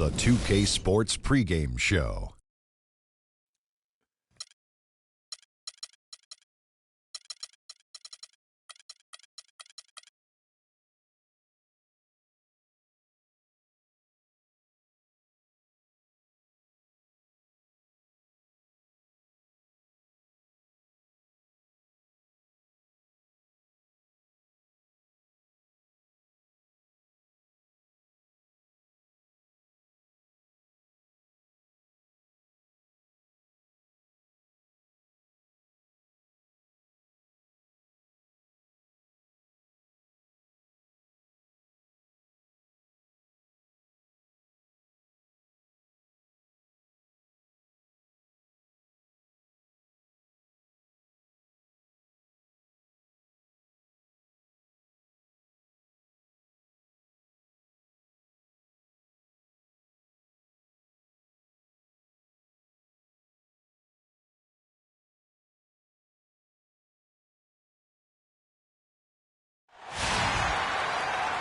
the 2K Sports pregame show.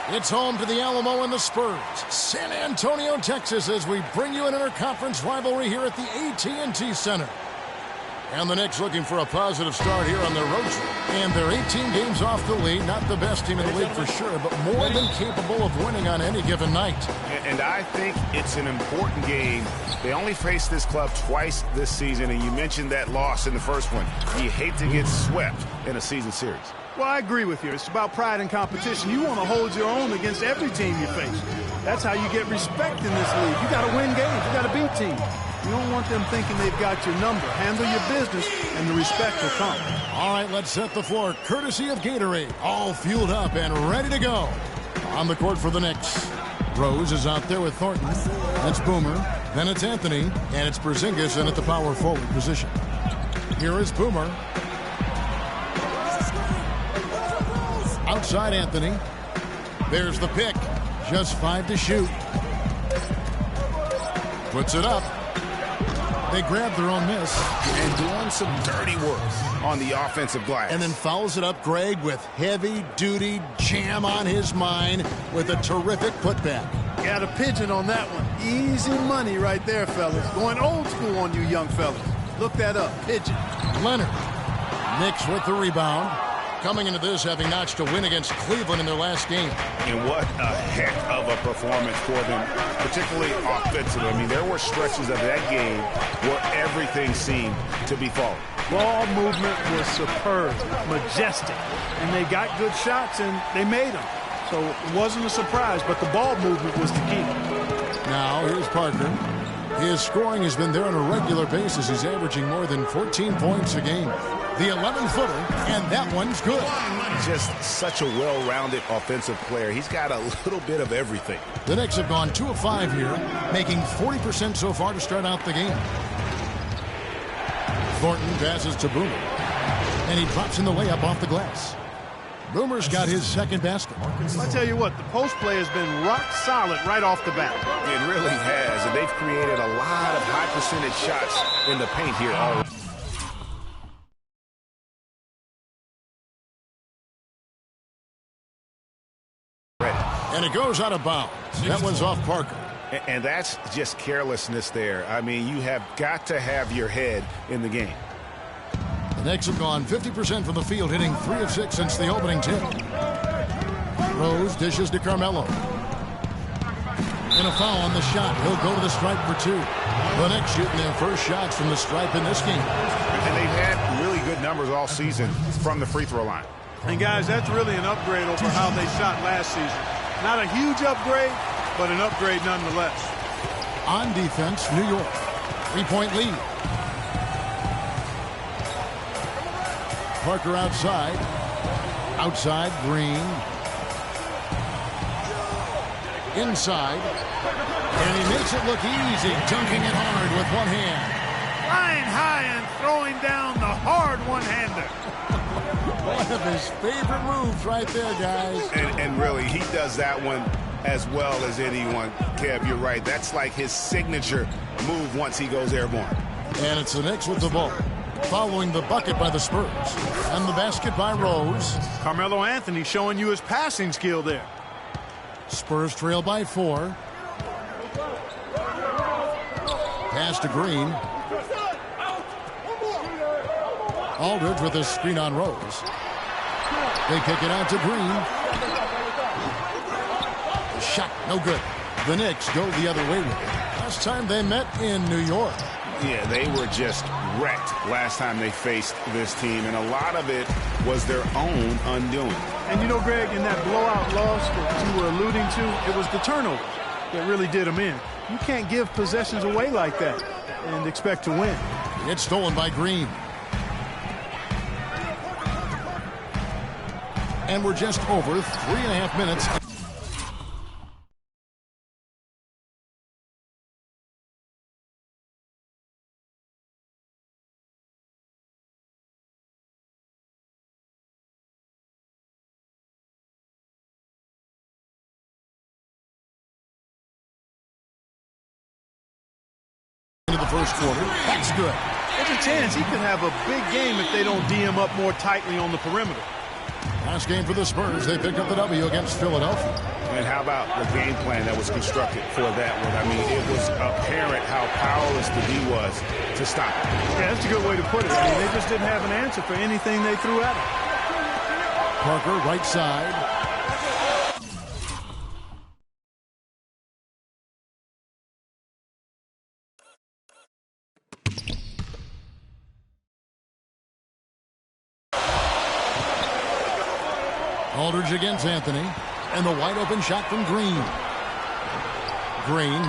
It's home to the Alamo and the Spurs, San Antonio, Texas, as we bring you an interconference rivalry here at the AT&T Center. And the Knicks looking for a positive start here on their road trip. And they're 18 games off the lead. Not the best team in the league for sure, but more than capable of winning on any given night. And I think it's an important game. They only faced this club twice this season, and you mentioned that loss in the first one. You hate to get swept in a season series. Well, I agree with you. It's about pride and competition. You want to hold your own against every team you face. That's how you get respect in this league. You got to win games. You got to beat teams. You don't want them thinking they've got your number. Handle your business, and the respect will come. All right, let's set the floor. Courtesy of Gatorade. All fueled up and ready to go. On the court for the Knicks. Rose is out there with Thornton. That's Boomer. Then it's Anthony. And it's Porzingis in at the power forward position. Here is Boomer. Outside Anthony. There's the pick. Just 5 to shoot. Puts it up. They grab their own miss. And doing some dirty work on the offensive glass. And then fouls it up, Greg, with heavy-duty jam on his mind with a terrific putback. Got a pigeon on that one. Easy money right there, fellas. Going old school on you young fellas. Look that up. Pigeon. Leonard. Knicks with the rebound. Coming into this, having notched a win against Cleveland in their last game. And what a heck of a performance for them, particularly offensively. I mean, there were stretches of that game where everything seemed to be falling. Ball movement was superb, majestic. And they got good shots, and they made them. So it wasn't a surprise, but the ball movement was the key. Now, here's Parker. His scoring has been there on a regular basis. He's averaging more than 14 points a game. The 11-footer, and that one's good. Just such a well-rounded offensive player. He's got a little bit of everything. The Knicks have gone 2 of 5 here, making 40% so far to start out the game. Thornton passes to Boomer, and he drops in the layup off the glass. Boomer's got his second basket. I tell you what, the post play has been rock solid right off the bat. It really has, and they've created a lot of high-percentage shots in the paint here already. And it goes out of bounds. That one's off Parker. And that's just carelessness there. I mean, you have got to have your head in the game. The Knicks have gone 50% from the field, hitting 3 of 6 since the opening tip. Rose dishes to Carmelo. And a foul on the shot. He'll go to the stripe for 2. The Knicks shooting their first shots from the stripe in this game. And they've had really good numbers all season from the free throw line. And guys, that's really an upgrade over how they shot last season. Not a huge upgrade, but an upgrade nonetheless. On defense, New York. 3-point lead. Parker outside. Outside, Green. Inside. And he makes it look easy, dunking it hard with one hand. Flying high and throwing down the hard one-hander. One of his favorite moves right there, guys. And really, he does that one as well as anyone. Kev, you're right. That's like his signature move once he goes airborne. And it's the Knicks with the ball. Following the bucket by the Spurs. And the basket by Rose. Carmelo Anthony showing you his passing skill there. Spurs trail by 4. pass to Green. Aldridge with a screen on Rose. They kick it out to Green. Shot, no good. The Knicks go the other way with it. Last time they met in New York. Yeah, they were just wrecked last time they faced this team, and a lot of it was their own undoing. And you know, Greg, in that blowout loss that you were alluding to, it was the turnover that really did them in. You can't give possessions away like that and expect to win. It's stolen by Green. And we're just over 3.5 minutes. Into the first quarter. That's good. There's a chance he could have a big game if they don't D him up more tightly on the perimeter. Last game for the Spurs, they picked up the W against Philadelphia. And how about the game plan that was constructed for that one? I mean, it was apparent how powerless the D was to stop it. Yeah, that's a good way to put it. I mean, they just didn't have an answer for anything they threw at him. Parker, right side. Aldridge against Anthony, and the wide open shot from Green. Green.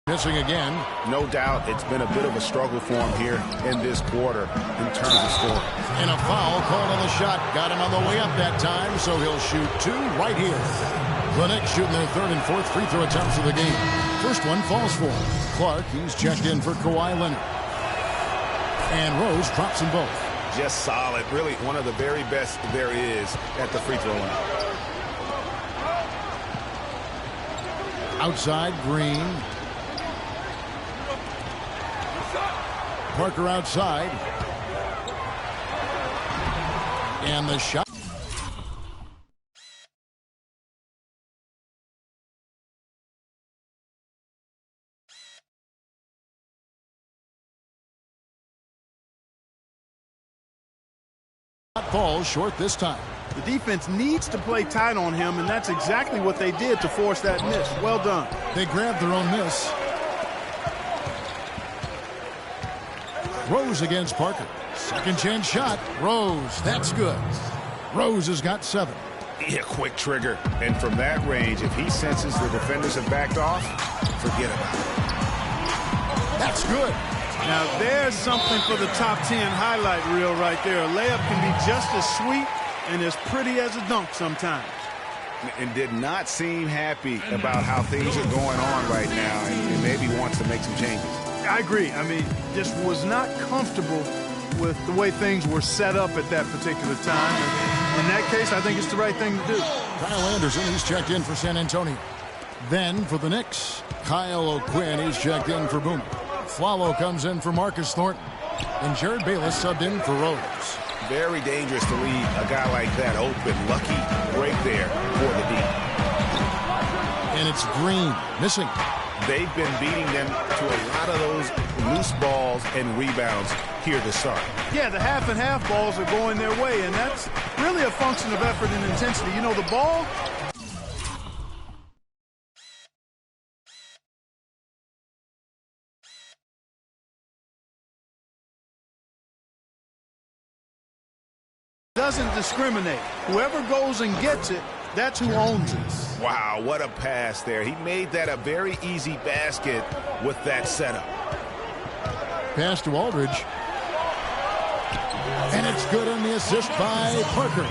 Missing again. No doubt it's been a bit of a struggle for him here in this quarter in terms of scoring. And a foul called on the shot. Got him on the way up that time, so he'll shoot two right here. The Knicks shooting their third and fourth free throw attempts of the game. First one falls for him. Clark, he's checked in for Kawhi Leonard. And Rose drops them both. Just solid. Really one of the very best there is at the free throw line. Outside, Green. Parker outside. And the shot. Falls short this time. The defense needs to play tight on him, and that's exactly what they did to force that miss. Well done. They grabbed their own miss. Rose against Parker. Second chance shot. Rose. That's good. Rose has got 7. Yeah, quick trigger. And from that range, if he senses the defenders have backed off, forget about it. That's good. Now, there's something for the top 10 highlight reel right there. A layup can be just as sweet and as pretty as a dunk sometimes. And did not seem happy about how things are going on right now, and maybe wants to make some changes. I agree. I mean, just was not comfortable with the way things were set up at that particular time. And in that case, I think it's the right thing to do. Kyle Anderson, he's checked in for San Antonio. Then for the Knicks, Kyle O'Quinn, he's checked in for Boomer. Flalo comes in for Marcus Thornton. And Jared Bayless subbed in for Rose. Very dangerous to leave a guy like that open. Lucky break there for the D. And it's Green missing. They've been beating them to a lot of those loose balls and rebounds here to start. Yeah, the half and half balls are going their way, and that's really a function of effort and intensity. You know, the ball doesn't discriminate. Whoever goes and gets it, that's who owns it. Wow, what a pass there. He made that a very easy basket with that setup. Pass to Aldridge. And it's good on the assist by Parker.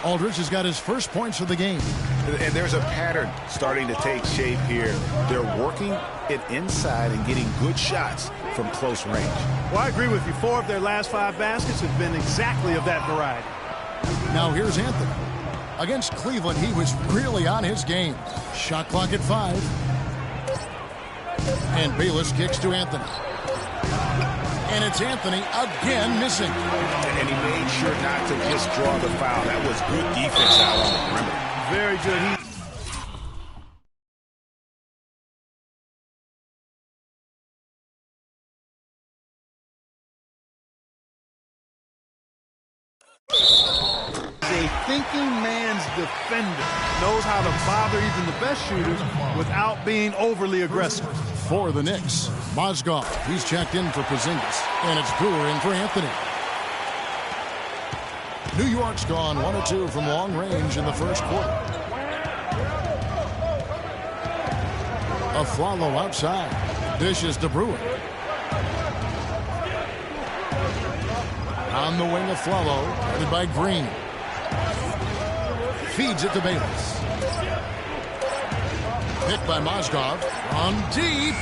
Aldridge has got his first points of the game. And there's a pattern starting to take shape here. They're working it inside and getting good shots from close range. Well, I agree with you. 4 of their last 5 baskets have been exactly of that variety. Now here's Anthony. Against Cleveland, he was really on his game. Shot clock at 5. And Bayless kicks to Anthony. And it's Anthony again missing. And he made sure not to just draw the foul. That was good defense out on the perimeter. Very good. A thinking man's defender knows how to bother even the best shooters without being overly aggressive. For the Knicks, Mozgov, he's checked in for Porzingis, and it's Brewer in for Anthony. New York's gone 1 of 2 from long range in the first quarter. Aflalo outside. Dishes to Brewer. On the wing, Aflalo, headed by Green. Feeds it to Bayless. Picked by Mozgov. On deep.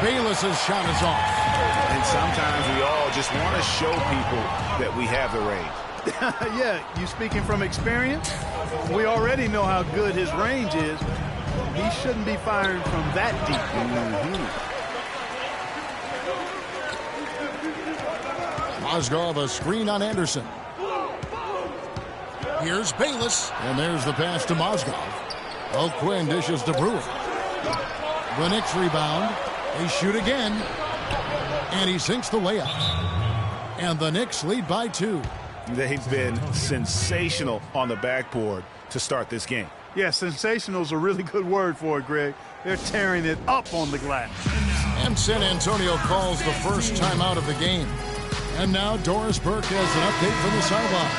Bayless's shot is off. And sometimes we all just want to show people that we have the range. Yeah, you speaking from experience? We already know how good his range is. He shouldn't be firing from that deep. Mozgov, a screen on Anderson. Here's Bayless, and there's the pass to Mozgov. Quinn dishes to Brewer. The Knicks rebound. They shoot again, and he sinks the layup. And the Knicks lead by 2. They've been sensational on the backboard to start this game. Yeah, sensational is a really good word for it, Greg. They're tearing it up on the glass. And San Antonio calls the first timeout of the game. And now Doris Burke has an update from the sideline.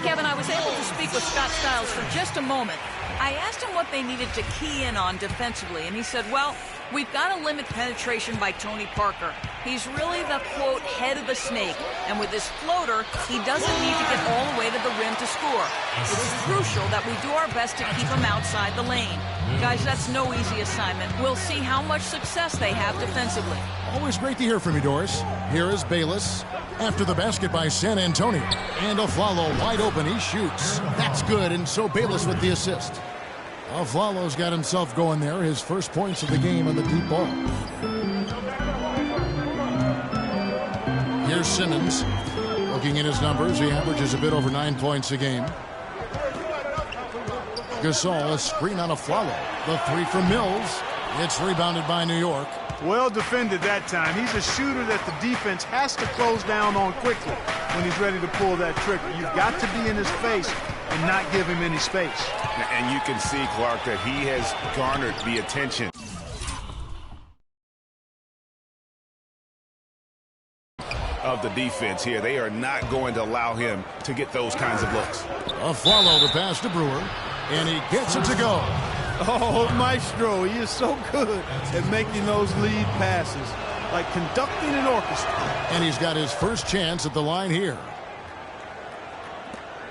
Kevin, I was able to speak with Scott Skiles for just a moment. I asked him what they needed to key in on defensively, and he said, well, we've got to limit penetration by Tony Parker. He's really the, quote, head of the snake, and with his floater, he doesn't need to get all the way to the rim to score. It's crucial that we do our best to keep him outside the lane. Guys, that's no easy assignment. We'll see how much success they have defensively. Always great to hear from you, Doris. Here is Bayless. After the basket by San Antonio. And Aflalo wide open. He shoots. That's good, and so Bayless with the assist. Aflalo's got himself going there. His first points of the game on the deep ball. Here's Simmons. Looking at his numbers, he averages a bit over 9 points a game. Gasol, a screen on Aflalo. The 3 from Mills. It's rebounded by New York. Well defended that time. He's a shooter that the defense has to close down on quickly when he's ready to pull that trigger. You've got to be in his face and not give him any space. And you can see, Clark, that he has garnered the attention of the defense here. They are not going to allow him to get those kinds of looks. Aflalo the pass to Brewer, and he gets it to go. Oh, Maestro, he is so good at making those lead passes, like conducting an orchestra. And he's got his first chance at the line here.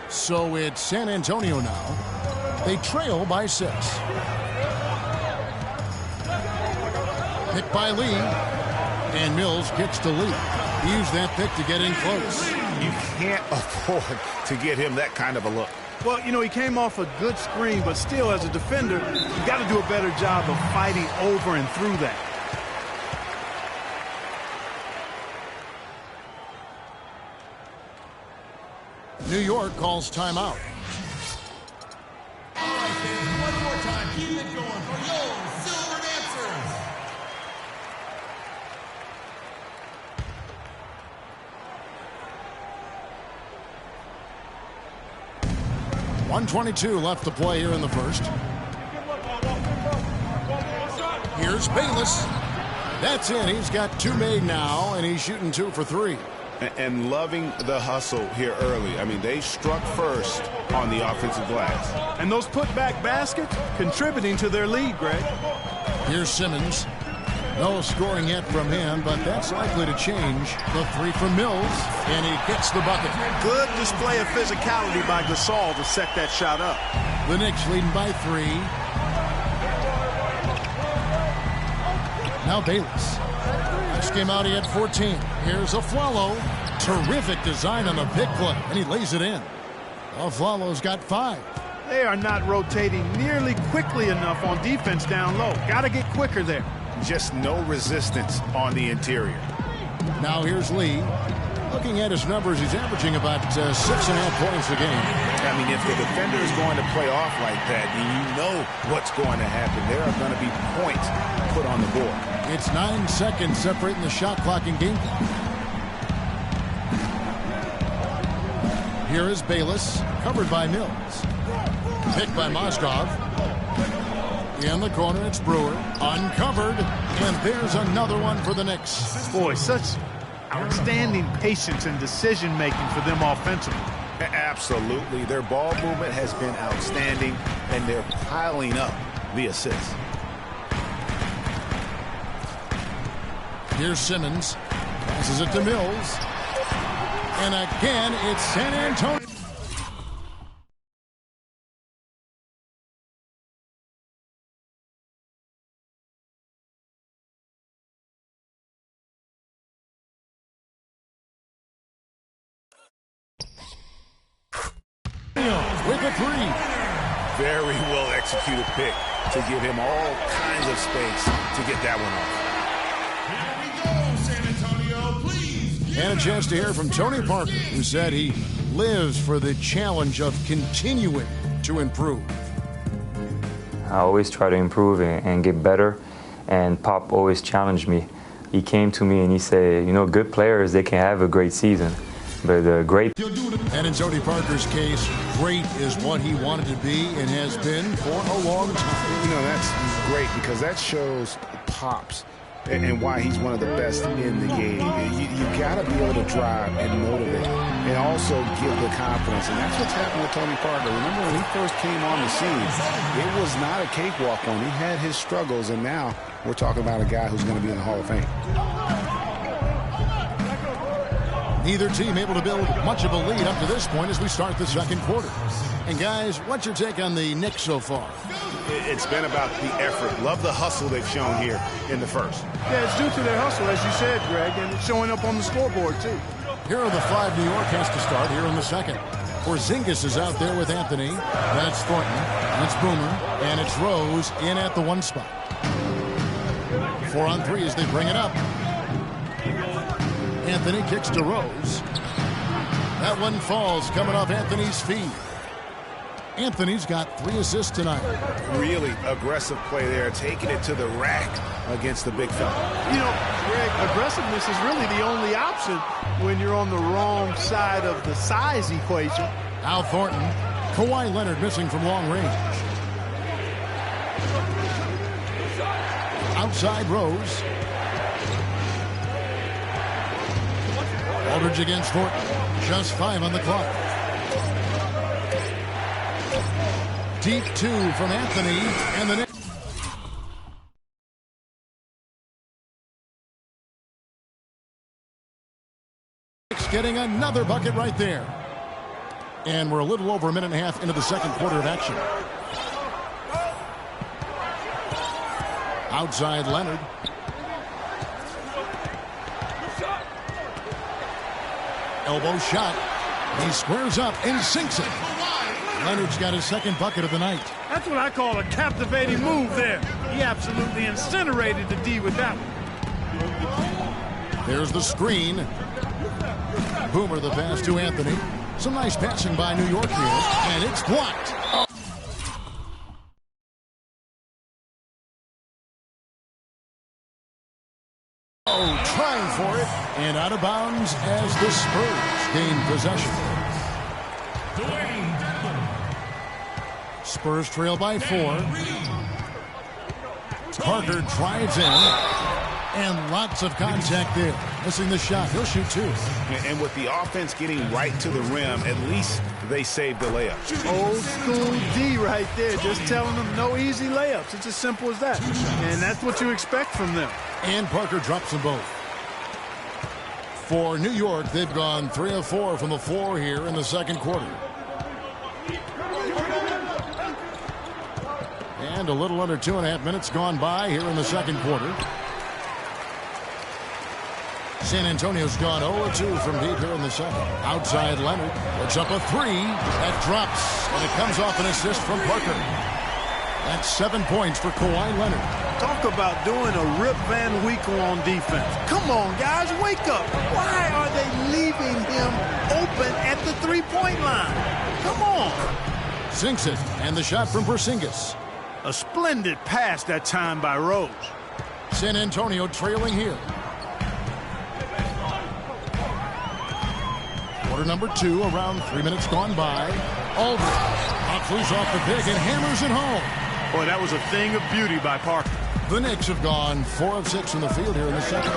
So it's San Antonio now. They trail by 6. Picked by Lee. And Mills kicks to Lee. He used that pick to get in close. You can't afford to get him that kind of a look. Well, you know, he came off a good screen, but still, as a defender, you got to do a better job of fighting over and through that. New York calls timeout. All right, fans, one more time. Keep it going for your Silver Dancers. 1:22 left to play here in the first. Here's Bayless. That's in. He's got 2 made now, and he's shooting 2 for 3. And loving the hustle here early. I mean, they struck first on the offensive glass. And those putback baskets contributing to their lead, Greg. Here's Simmons. No scoring yet from him, but that's likely to change. The 3 from Mills, and he gets the bucket. Good display of physicality by Gasol to set that shot up. The Knicks leading by 3. Now Bayless. Last game out, he had 14. Here's Aflalo. Terrific design on the pick play, and he lays it in. Aflalo's got 5. They are not rotating nearly quickly enough on defense down low. Got to get quicker there. Just no resistance on the interior. Now here's Lee. Looking at his numbers, he's averaging about 6.5 points a game. I mean, if the defender is going to play off like that, then you know what's going to happen. There are going to be points put on the board. It's 9 seconds separating the shot clock and game clock. Here is Bayless, covered by Mills. Picked by Mozgov. In the corner, it's Brewer. Uncovered. And there's another one for the Knicks. Boy, such outstanding patience and decision-making for them offensively. Absolutely. Their ball movement has been outstanding, and they're piling up the assists. Here's Simmons. Passes it to Mills. And again, it's San Antonio. With a 3. Very well executed pick to give him all kinds of space to get that one off. Here we go, San Antonio, please. And a chance to hear from Tony Parker, who said he lives for the challenge of continuing to improve. I always try to improve and get better, and Pop always challenged me. He came to me and he said, you know, good players, they can have a great season, but great. And in Tony Parker's case, great is what he wanted to be and has been for a long time. You know, that's great because that shows Pop's and why he's one of the best in the game. You got to be able to drive and motivate and also give the confidence. And that's what's happened with Tony Parker. Remember when he first came on the scene, it was not a cakewalk one. He had his struggles, and now we're talking about a guy who's going to be in the Hall of Fame. Neither team able to build much of a lead up to this point as we start the second quarter. And guys, what's your take on the Knicks so far? It's been about the effort. Love the hustle they've shown here in the first. Yeah, it's due to their hustle, as you said, Greg, and it's showing up on the scoreboard, too. Here are the 5 New York has to start here in the second. Porzingis is out there with Anthony. That's Thornton. That's Boomer. And it's Rose in at the 1 spot. 4 on 3 as they bring it up. Anthony kicks to Rose. That one falls coming off Anthony's feet. Anthony's got 3 assists tonight. Really aggressive play there, taking it to the rack against the big fella. You know, Greg, aggressiveness is really the only option when you're on the wrong side of the size equation. Al Thornton. Kawhi Leonard missing from long range. Outside Rose. Aldridge against Thornton. Just 5 on the clock. Deep 2 from Anthony, and the Knicks getting another bucket right there. And we're a little over a minute and a half into the second quarter of action. Outside Leonard. Elbow shot. He squares up and sinks it. Leonard's got his second bucket of the night. That's what I call a captivating move there. He absolutely incinerated the D with that one. There's the screen. Boomer the pass to Anthony. Some nice passing by New York here, and it's blocked. Oh, trying for it, and out of bounds as the Spurs gain possession. Spurs trail by 4. Parker drives in, and lots of contact there. Missing the shot. He'll shoot 2. And with the offense getting right to the rim, at least they saved the layup. Old school D right there, just telling them no easy layups. It's as simple as that. And that's what you expect from them. And Parker drops them both. For New York, they've gone 3 of 4 from the floor here in the second quarter. And a little under 2.5 minutes gone by here in the second quarter. San Antonio's gone 0-2 from deep here in the second. Outside Leonard puts up a three. That drops, and it comes off an assist from Parker. That's 7 points for Kawhi Leonard. Talk about doing a Rip Van Winkle on defense. Come on, guys, wake up. Why are they leaving him open at the three-point line? Come on. Sinks it, and the shot from Porzingis. A splendid pass that time by Rose. San Antonio trailing here. Quarter number 2, around 3 minutes gone by. Aldridge knocks loose off the pick and hammers it home. Boy, that was a thing of beauty by Parker. The Knicks have gone 4 of 6 from the field here in the second.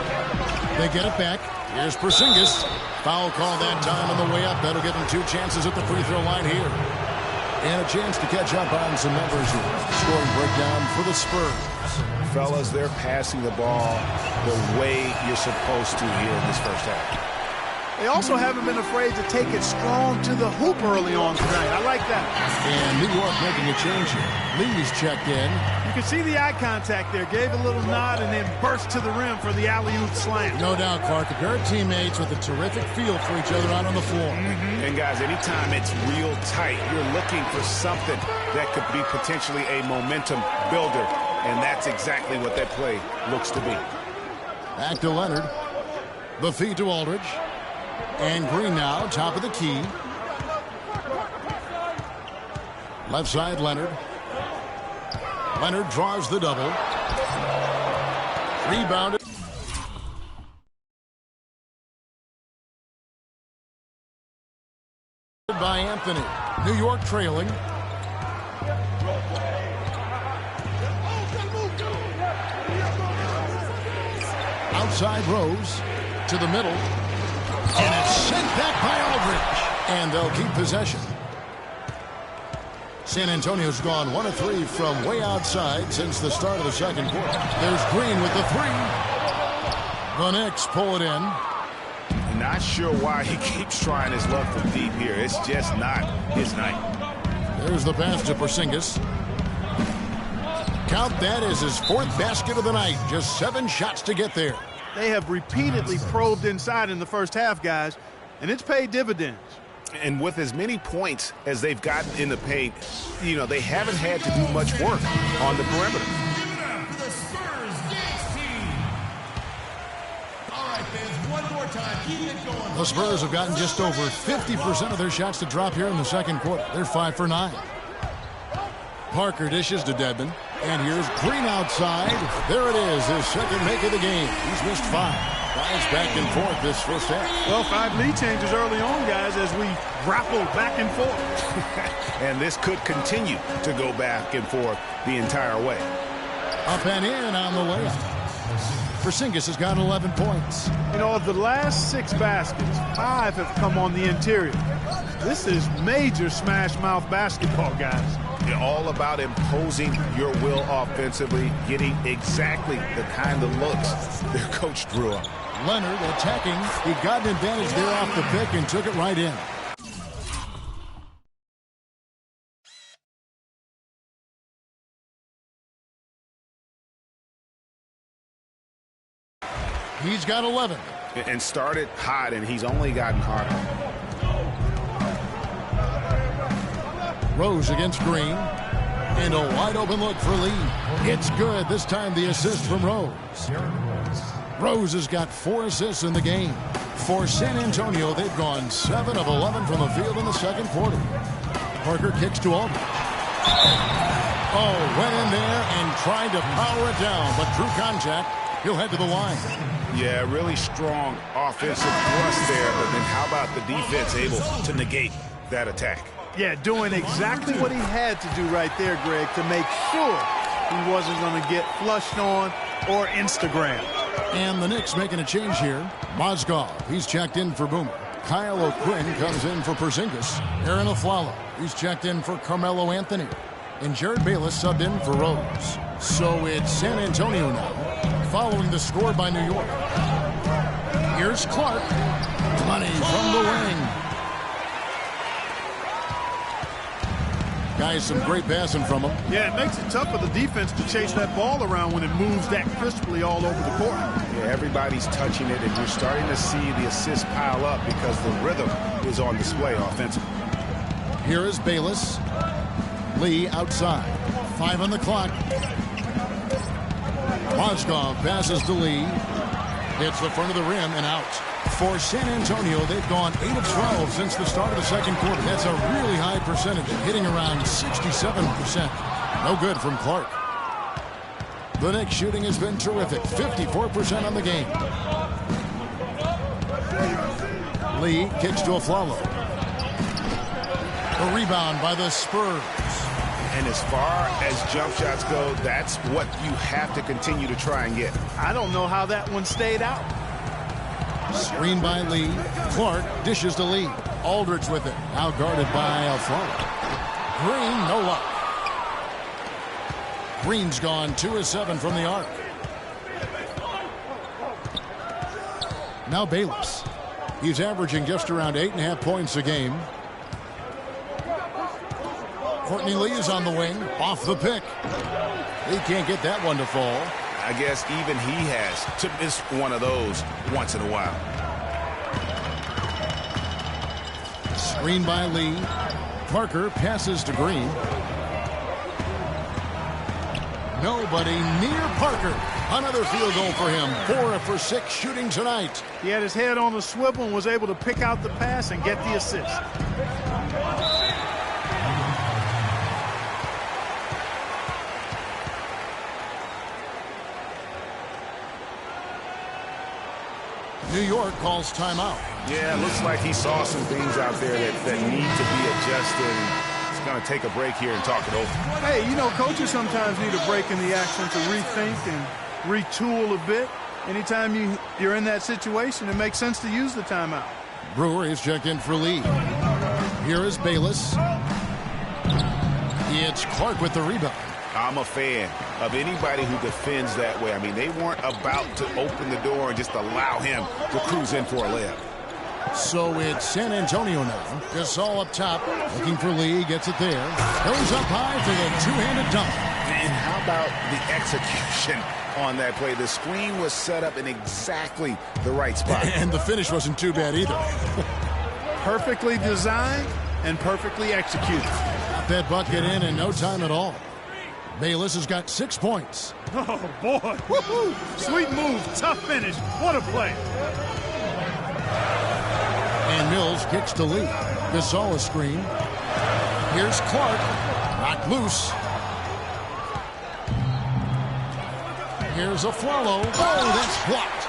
They get it back. Here's Porzingis. Foul call that time on the way up. That'll give them 2 chances at the free throw line here. And a chance to catch up on some numbers here. Scoring breakdown for the Spurs. Fellas, they're passing the ball the way you're supposed to here in this first half. They also haven't been afraid to take it strong to the hoop early on tonight. I like that. And New York making a change here. Lee's checked in. You can see the eye contact there. Gave a little nod and then burst to the rim for the alley-oop slam. No doubt, Clark. A pair of teammates with a terrific feel for each other out on the floor. And, guys, anytime it's real tight, you're looking for something that could be potentially a momentum builder. And that's exactly what that play looks to be. Back to Leonard. The feed to Aldridge. And Green now, top of the key. Left side, Leonard. Leonard draws the double. Rebounded. By Anthony. New York trailing. Outside Rose. To the middle. And it's sent back by Aldridge. And they'll keep possession. San Antonio's gone 1 of 3 from way outside since the start of the second quarter. There's Green with the 3. The Knicks pull it in. Not sure why he keeps trying his luck from deep here. It's just not his night. There's the pass to Porzingis. Count that as his 4th basket of the night. Just 7 shots to get there. They have repeatedly probed inside in the first half, guys, and it's paid dividends. And with as many points as they've gotten in the paint, you know, they haven't had to do much work on the perimeter. Give it up for the Spurs Dance Team. All right, fans, one more time. Keep it going. The Spurs have gotten just over 50% of their shots to drop here in the second quarter. They're 5 for 9. Parker dishes to Dedmon. And here's Green outside. There it is, his second make of the game. He's missed 5. Guys back and forth this first half. Well, 5 lead changes early on, guys, as we grapple back and forth. And this could continue to go back and forth the entire way. Up and in on the layup. Porzingis has got 11 points. You know, of the last 6 baskets, 5 have come on the interior. This is major smash-mouth basketball, guys. You're all about imposing your will offensively, getting exactly the kind of looks their coach drew up. Leonard attacking. He got an advantage there off the pick and took it right in. He's got 11. And started hot, and he's only gotten hotter. Rose against Green. And a wide open look for Lee. It's good. This time the assist from Rose. Rose has got 4 assists in the game. For San Antonio, they've gone 7 of 11 from the field in the second quarter. Parker kicks to Aldridge. Oh, went in there and tried to power it down, but through contact, he'll head to the line. Yeah, really strong offensive thrust there, but then how about the defense able to negate that attack? Yeah, doing exactly what he had to do right there, Greg, to make sure he wasn't going to get flushed on or Instagram. And the Knicks making a change here. Mozgov, he's checked in for Boomer. Kyle O'Quinn comes in for Porzingis. Aaron Aflalo, he's checked in for Carmelo Anthony. And Jared Bayless subbed in for Rose. So it's San Antonio now, following the score by New York. Here's Clark. Money from the wing. Guys, some great passing from him. Yeah, it makes it tough for the defense to chase that ball around when it moves that crisply all over the court. Yeah, Everybody's touching it, and you're starting to see the assists pile up because the rhythm is on display offensively. Here is Bayless. Lee outside. 5 on the clock. Mozgov passes to Lee. Hits the front of the rim and out. For San Antonio, they've gone 8 of 12 since the start of the second quarter. That's a really high percentage, hitting around 67%. No good from Clark. The Knicks shooting has been terrific, 54% on the game. Lee kicks to Aflalo. A rebound by the Spurs. And as far as jump shots go, that's what you have to continue to try and get. I don't know how that one stayed out. Screen by Lee. Clark dishes to Lee. Aldridge with it. Now guarded by Aflalo. Green, no luck. Green's gone 2 of 7 from the arc. Now Bayless. He's averaging just around 8.5 points a game. Courtney Lee is on the wing. Off the pick. He can't get that one to fall. I guess even he has to miss one of those once in a while. Screen by Lee. Parker passes to Green. Nobody near Parker. Another field goal for him. 4 for 6 shooting tonight. He had his head on the swivel and was able to pick out the pass and get the assist. New York calls timeout. Yeah, it looks like he saw some things out there that need to be adjusted. He's going to take a break here and talk it over. Hey, you know, coaches sometimes need a break in the action to rethink and retool a bit. Anytime you're in that situation, it makes sense to use the timeout. Brewer is checked in for Lee. Here is Bayless. It's Clark with the rebound. I'm a fan of anybody who defends that way. I mean, they weren't about to open the door and just allow him to cruise in for a layup. So it's San Antonio now. Gasol up top, looking for Lee, gets it there. Goes up high for the two-handed dunk. And how about the execution on that play? The screen was set up in exactly the right spot. And the finish wasn't too bad either. Perfectly designed and perfectly executed. Got that bucket in no time at all. Bayless has got 6 points. Oh, boy. Woo-hoo. Sweet move. Tough finish. What a play. And Mills kicks to Lee. Gasol a screen. Here's Clark. Knocked loose. Here's Aflalo. Oh, that's blocked.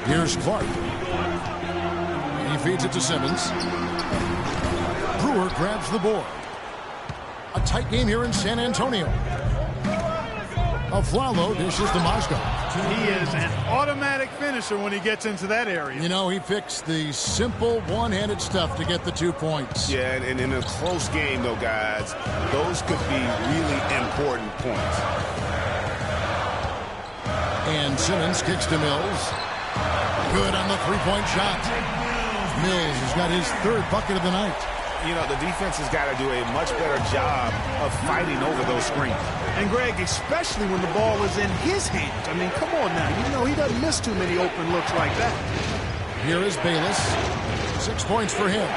Here's Clark. He feeds it to Simmons. Brewer grabs the board. A tight game here in San Antonio. Aflalo dishes to Mozgov. He is an automatic finisher when he gets into that area. You know, he picks the simple one-handed stuff to get the 2 points. Yeah, and in a close game, though, guys, those could be really important points. And Simmons kicks to Mills. Good on the three-point shot. Mills has got his 3rd bucket of the night. You know, the defense has got to do a much better job of fighting over those screens. And, Greg, especially when the ball is in his hands. I mean, come on now. You know, he doesn't miss too many open looks like that. Here is Bayless. 6 points for him.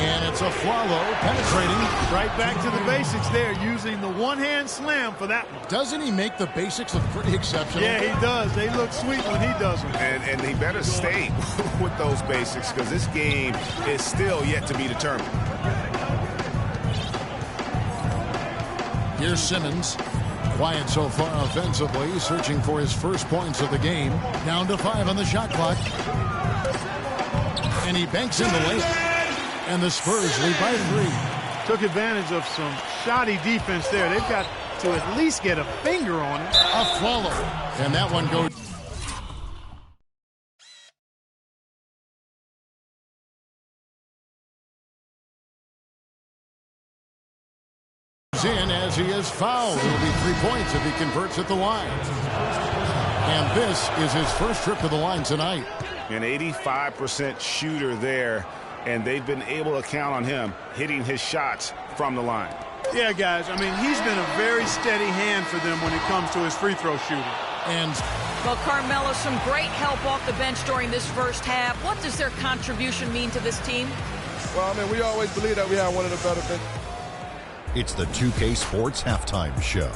And it's Aflalo penetrating. Right back to the basics there, using the one-hand slam for that one. Doesn't he make the basics look pretty exceptional? Yeah, he does. They look sweet when he does them. And he better stay with those basics because this game is still yet to be determined. Here's Simmons. Quiet so far offensively, searching for his first points of the game. Down to 5 on the shot clock. And he banks in the layup. And the Spurs lead by 3. Took advantage of some shoddy defense there. They've got to at least get a finger on it. Aflalo. And that one goes in as he is fouled. It'll be 3 points if he converts at the line. And this is his first trip to the line tonight. An 85% shooter there, and they've been able to count on him hitting his shots from the line. Yeah, guys, I mean, he's been a very steady hand for them when it comes to his free throw shooting. And well, Carmelo, some great help off the bench during this first half. What does their contribution mean to this team? Well, I mean, we always believe that we have one of the better bench. It's the 2K Sports Halftime Show.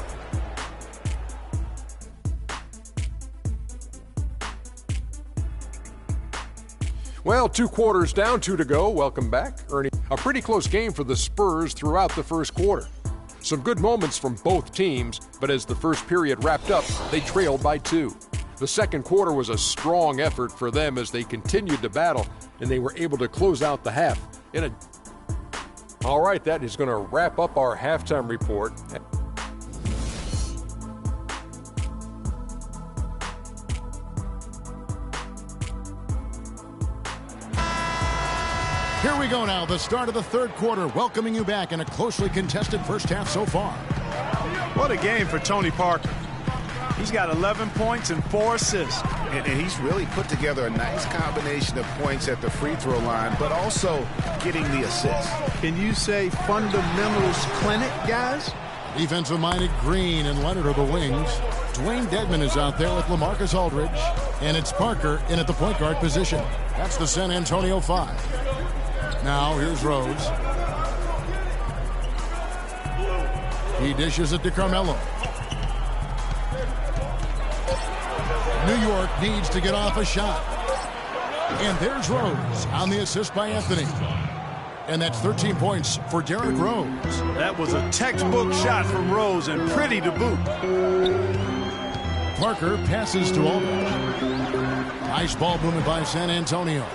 Well, 2 quarters down, 2 to go. Welcome back, Ernie. A pretty close game for the Spurs throughout the first quarter. Some good moments from both teams, but as the first period wrapped up, they trailed by 2. The second quarter was a strong effort for them as they continued to battle, and they were able to close out the half in a... All right, that is going to wrap up our halftime report. here we go now, the start of the third quarter, welcoming you back in a closely contested first half so far. What a game for Tony Parker. He's got 11 points and 4 assists. And he's really put together a nice combination of points at the free throw line, but also getting the assist. Can you say fundamentals clinic, guys? Defensive-minded Green and Leonard are the wings. Dwayne Dedmon is out there with LaMarcus Aldridge. And it's Parker in at the point guard position. That's the San Antonio 5. Now here's Rose. He dishes it to Carmelo. New York needs to get off a shot. And there's Rose on the assist by Anthony. And that's 13 points for Derrick Rose. That was a textbook shot from Rose, and pretty to boot. Parker passes to Aldridge. Nice ball movement by San Antonio.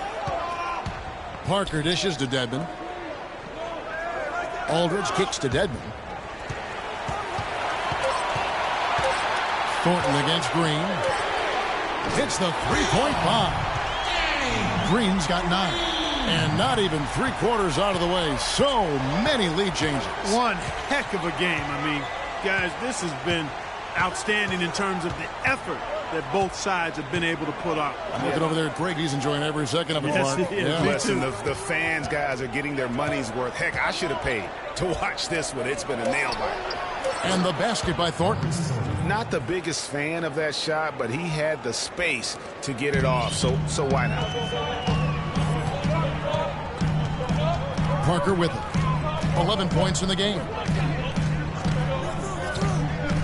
Parker dishes to Dedmon. Aldridge kicks to Dedmon. Thornton against Green. Hits the three-point bomb. Green's got 9. And not even 3/4 out of the way. So many lead changes. One heck of a game. I mean, guys, this has been outstanding in terms of the effort that both sides have been able to put out. I'm looking over there at Greg. He's enjoying every second of it, Yes, Clark. he is. Yeah. Listen, the fans, guys, are getting their money's worth. Heck, I should have paid to watch this one. It's been a nail biter. And the basket by Thornton. Not the biggest fan of that shot, but he had the space to get it off, so why not? Parker with it. 11 points in the game.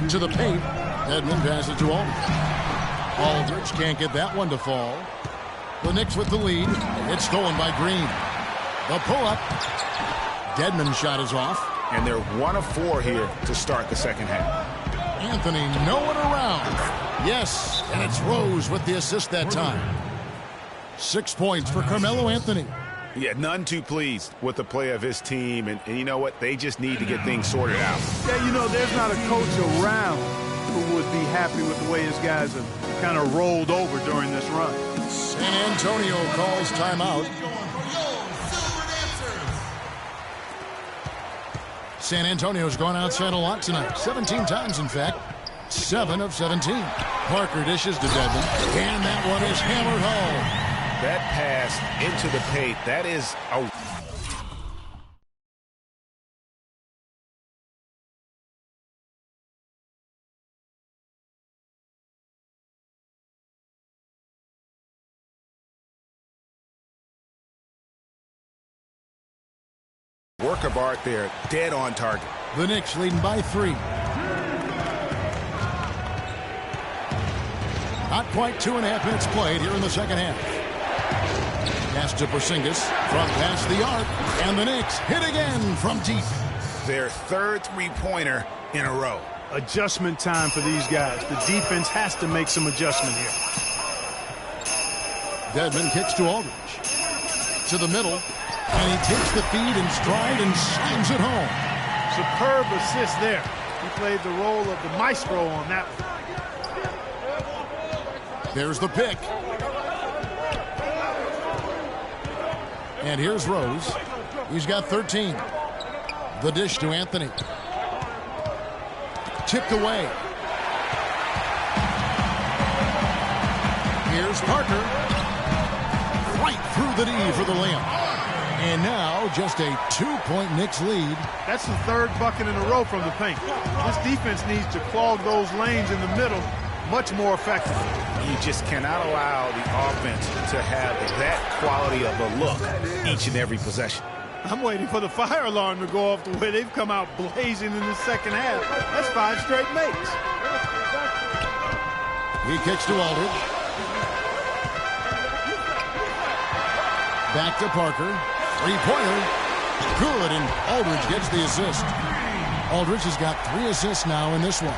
To the paint. Dedmon passes to Aldridge. Aldridge can't get that one to fall. The Knicks with the lead. It's stolen by Green. The pull-up. Dedmon's shot is off. And they're 1 of 4 here to start the second half. Anthony nowhere around. Yes, and it's Rose with the assist that time. 6 points for Carmelo Anthony. Yeah, none too pleased with the play of his team. And you know what? They just need to get things sorted out. Yeah, you know, there's not a coach around who would be happy with the way his guys have kind of rolled over during this run. San Antonio calls timeout. San Antonio's gone outside a lot tonight. 17 times, in fact. 7 of 17. Parker dishes to Dedmon. And that one is hammered home. That pass into the paint, that is a... work of art there, dead on target. The Knicks leading by 3. Not quite 2.5 minutes played here in the second half. Pass to Porzingis from past the arc, and the Knicks hit again from deep. Their third three-pointer in a row. Adjustment time for these guys. The defense has to make some adjustment here. Dedmon kicks to Aldridge. To the middle, and he takes the feed in stride and slams it home. Superb assist there. He played the role of the maestro on that one. There's the pick. And here's Rose. He's got 13. The dish to Anthony. Tipped away. Here's Parker. Right through the D for the layup. And now just a 2-point Knicks lead. That's the third bucket in a row from the paint. This defense needs to clog those lanes in the middle much more effectively. You just cannot allow the offense to have that quality of a look each and every possession. I'm waiting for the fire alarm to go off the way they've come out blazing in the second half. That's 5 straight makes. He kicks to Aldridge. Back to Parker. Three-pointer. Good, and Aldridge gets the assist. Aldridge has got 3 assists now in this one.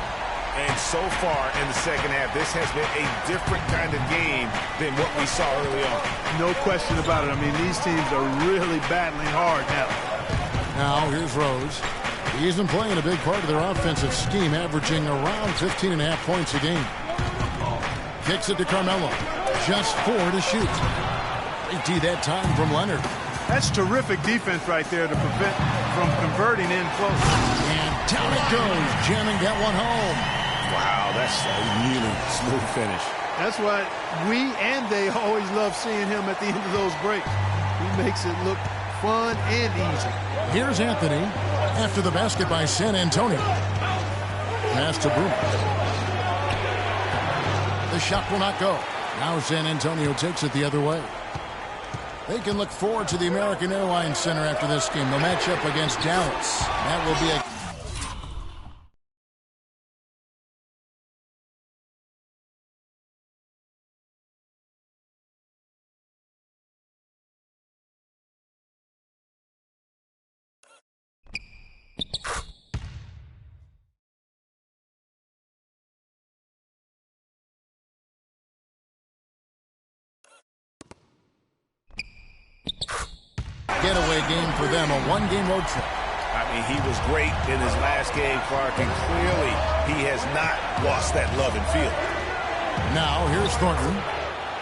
And so far in the second half, this has been a different kind of game than what we saw early on. No question about it. I mean, these teams are really battling hard now. Now, here's Rose. He's been playing a big part of their offensive scheme, averaging around 15.5 points a game. Kicks it to Carmelo. Just 4 to shoot. Great D that time from Leonard. That's terrific defense right there to prevent from converting in close. And down it goes. Jamming that one home. Wow, that's a really smooth finish. That's why we and they always love seeing him at the end of those breaks. He makes it look fun and easy. Here's Anthony after the basket by San Antonio. Pass to Bruno. The shot will not go. Now San Antonio takes it the other way. They can look forward to the American Airlines Center after this game. They'll match up against Dallas. That will be a... getaway game for them, a 1-game road trip. I mean, he was great in his last game, Clark, and clearly he has not lost that love and feel. Now, here's Thornton.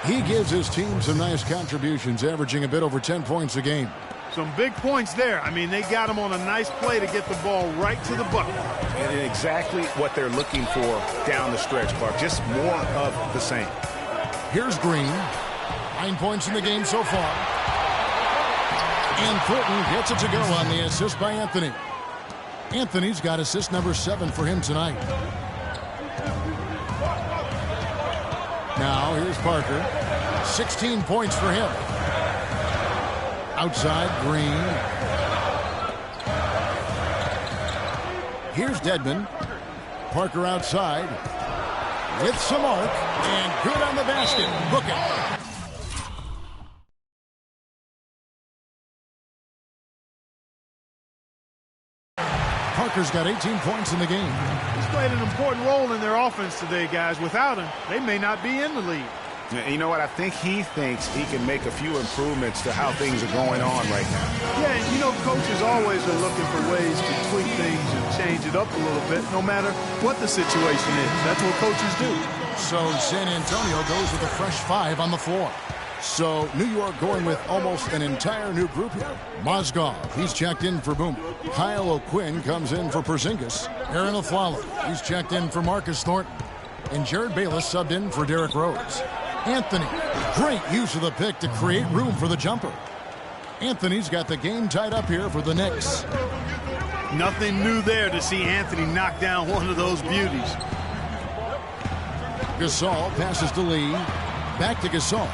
He gives his team some nice contributions, averaging a bit over 10 points a game. Some big points there. I mean, they got him on a nice play to get the ball right to the bucket. And exactly what they're looking for down the stretch, Clark. Just more of the same. Here's Green. 9 points in the game so far. And Thornton gets it to go on the assist by Anthony. Anthony's got assist number 7 for him tonight. Now, here's Parker. 16 points for him. Outside, Green. Here's Dedmon. Parker outside. With some arc. And good on the basket. Book it. Parker's got 18 points in the game. He's played an important role in their offense today, guys. Without him, they may not be in the lead. You know what? I think he thinks he can make a few improvements to how things are going on right now. Yeah, and you know, coaches always are looking for ways to tweak things and change it up a little bit, no matter what the situation is. That's what coaches do. So San Antonio goes with a fresh 5 on the floor. So New York going with almost an entire new group here. Mozgov, he's checked in for Boomer. Kyle O'Quinn comes in for Porzingis. Aaron Aflalo, he's checked in for Marcus Thornton. And Jared Bayless subbed in for Derrick Rose. Anthony, great use of the pick to create room for the jumper. Anthony's got the game tied up here for the Knicks. Nothing new there to see Anthony knock down one of those beauties. Gasol passes to Lee. Back to Gasol.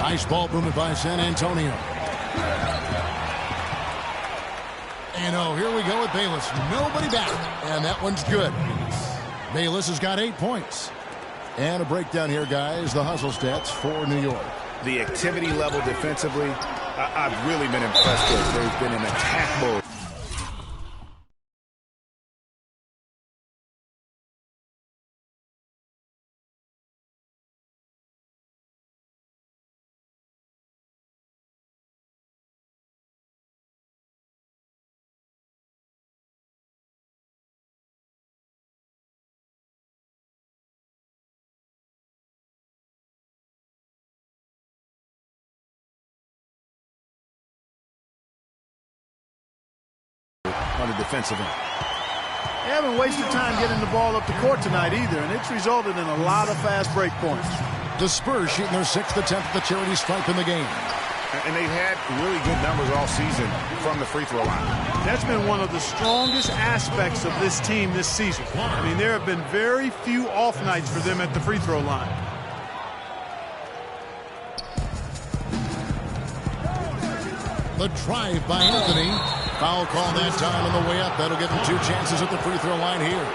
Nice ball movement by San Antonio. And oh, here we go with Bayless. Nobody back. And that one's good. Bayless has got 8 points. And a breakdown here, guys. The hustle stats for New York. The activity level defensively, I've really been impressed with. They've been in attack mode. On the defensive end. They haven't wasted time getting the ball up the court tonight either, and it's resulted in a lot of fast break points. The Spurs shooting their 6th attempt at the charity stripe in the game. And they've had really good numbers all season from the free throw line. That's been one of the strongest aspects of this team this season. I mean, there have been very few off nights for them at the free throw line. The drive by Anthony. Foul call that time on the way up. That'll give him 2 chances at the free throw line here.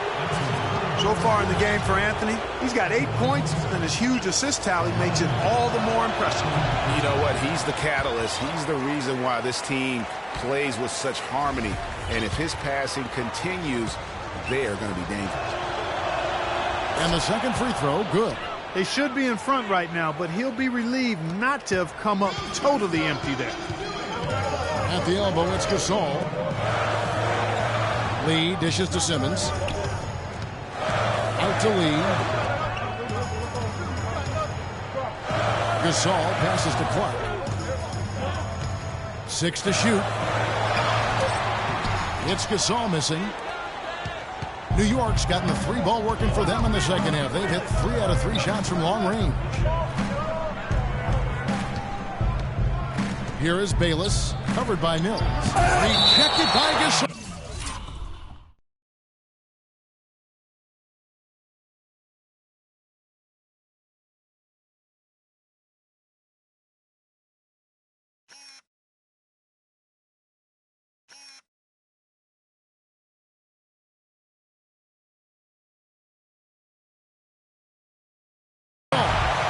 So far in the game for Anthony, he's got 8 points, and his huge assist tally makes it all the more impressive. You know what? He's the catalyst. He's the reason why this team plays with such harmony. And if his passing continues, they are going to be dangerous. And the second free throw, good. They should be in front right now, but he'll be relieved not to have come up totally empty there. At the elbow, it's Gasol. Lee dishes to Simmons. Out to Lee. Gasol passes to Clark. 6 to shoot. It's Gasol missing. New York's gotten the 3-ball working for them in the second half. They've hit 3 out of 3 shots from long range. Here is Bayless, covered by Mills. Rejected by Gasol.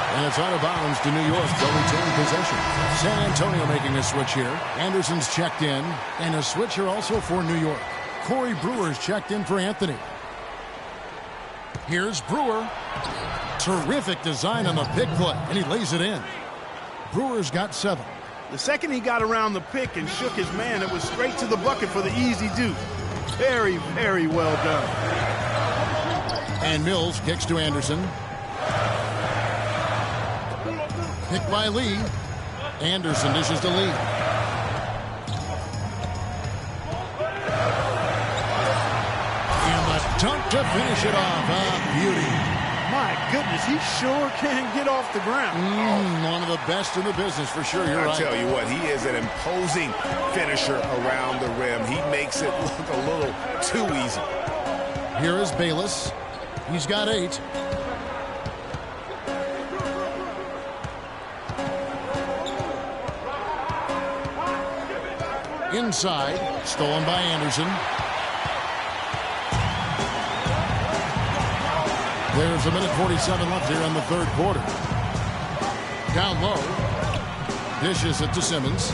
And it's out of bounds to New York. They'll retain possession. San Antonio making a switch here. Anderson's checked in. And a switch here also for New York. Corey Brewer's checked in for Anthony. Here's Brewer. Terrific design on the pick play. And he lays it in. Brewer's got 7. The second he got around the pick and shook his man, it was straight to the bucket for the easy deuce. Very, very well done. And Mills kicks to Anderson. Picked by Lee. Anderson dishes to Lee. And the dunk to finish it off. Beauty. My goodness, he sure can get off the ground. One of the best in the business for sure. You're right. I tell you what, he is an imposing finisher around the rim. He makes it look a little too easy. Here is Bayless. He's got 8. Inside, stolen by Anderson. There's a minute 47 left here in the third quarter. Down low. Dishes it to Simmons.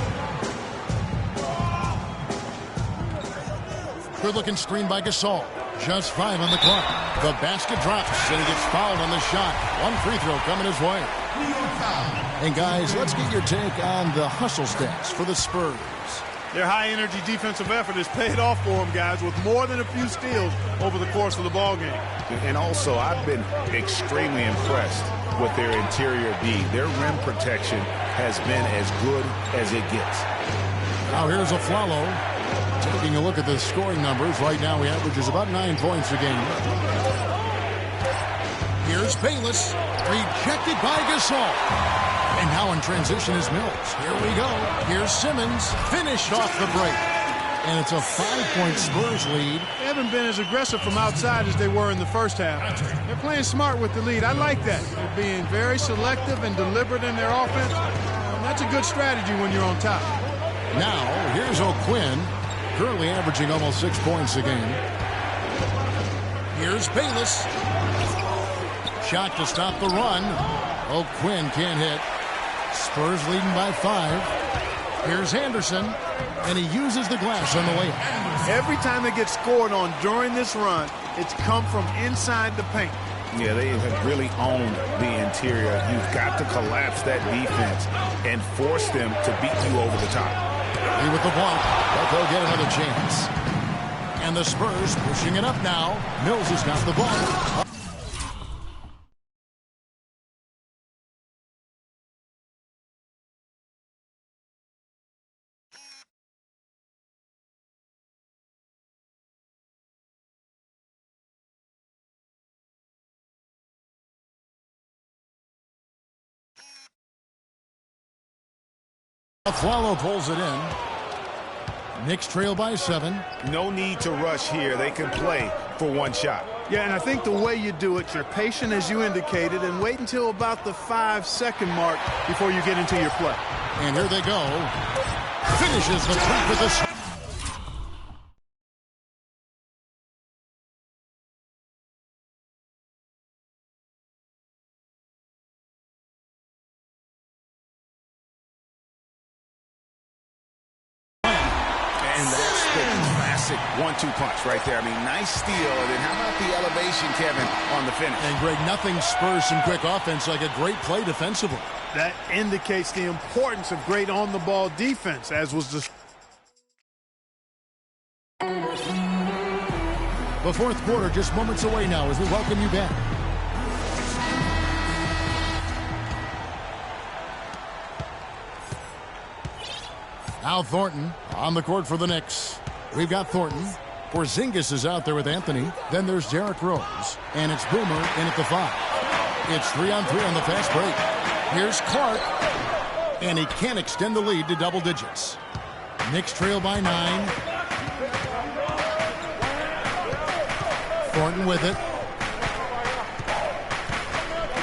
Good looking screen by Gasol. Just 5 on the clock. The basket drops and he gets fouled on the shot. 1 free throw coming his way. And guys, let's get your take on the hustle stats for the Spurs. Their high-energy defensive effort has paid off for them, guys, with more than a few steals over the course of the ballgame. And also, I've been extremely impressed with their interior D. Their rim protection has been as good as it gets. Now here's a Flalo. Taking a look at the scoring numbers. Right now he averages about 9 points a game. Here's Bayless. Rejected by Gasol. And now in transition is Mills. Here we go. Here's Simmons. Finished off the break. And it's a 5-point Spurs lead. They haven't been as aggressive from outside as they were in the first half. They're playing smart with the lead. I like that. They're being very selective and deliberate in their offense. And that's a good strategy when you're on top. Now, here's O'Quinn. Currently averaging almost 6 points a game. Here's Bayless. Shot to stop the run. O'Quinn can't hit. Spurs leading by 5. Here's Anderson, and he uses the glass on the way up. Every time they get scored on during this run, it's come from inside the paint. Yeah, they have really owned the interior. You've got to collapse that defense and force them to beat you over the top. Lee with the block, but they'll get another chance. And the Spurs pushing it up now. Mills has got the ball. Flalo pulls it in. Knicks trail by 7. No need to rush here. They can play for one shot. Yeah, and I think the way you do it, you're patient as you indicated, and wait until about the 5-second mark before you get into your play. And here they go. Finishes the three with the... And that's the classic 1-2 punch right there. I mean, nice steal. And then how about the elevation, Kevin, on the finish? And, Greg, nothing spurs some quick offense like a great play defensively. That indicates the importance of great on-the-ball defense, as was the... The fourth quarter just moments away now as we welcome you back. Now Thornton on the court for the Knicks. We've got Thornton. Porzingis is out there with Anthony. Then there's Derrick Rose. And it's Boomer in at the 5. It's 3-on-3 on the fast break. Here's Clark. And he can't extend the lead to double digits. Knicks trail by 9. Thornton with it.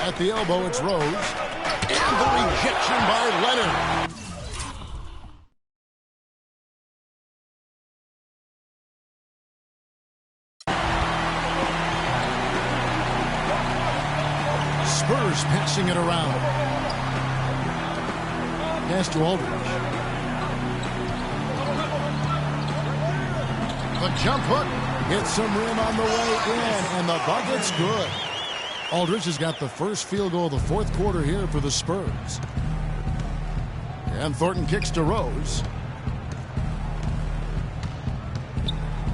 At the elbow, it's Rose. And the rejection by Leonard. Spurs passing it around. Pass to Aldridge. The jump hook. Hits some rim on the way in, and the bucket's good. Aldridge has got the first field goal of the fourth quarter here for the Spurs. And Thornton kicks to Rose.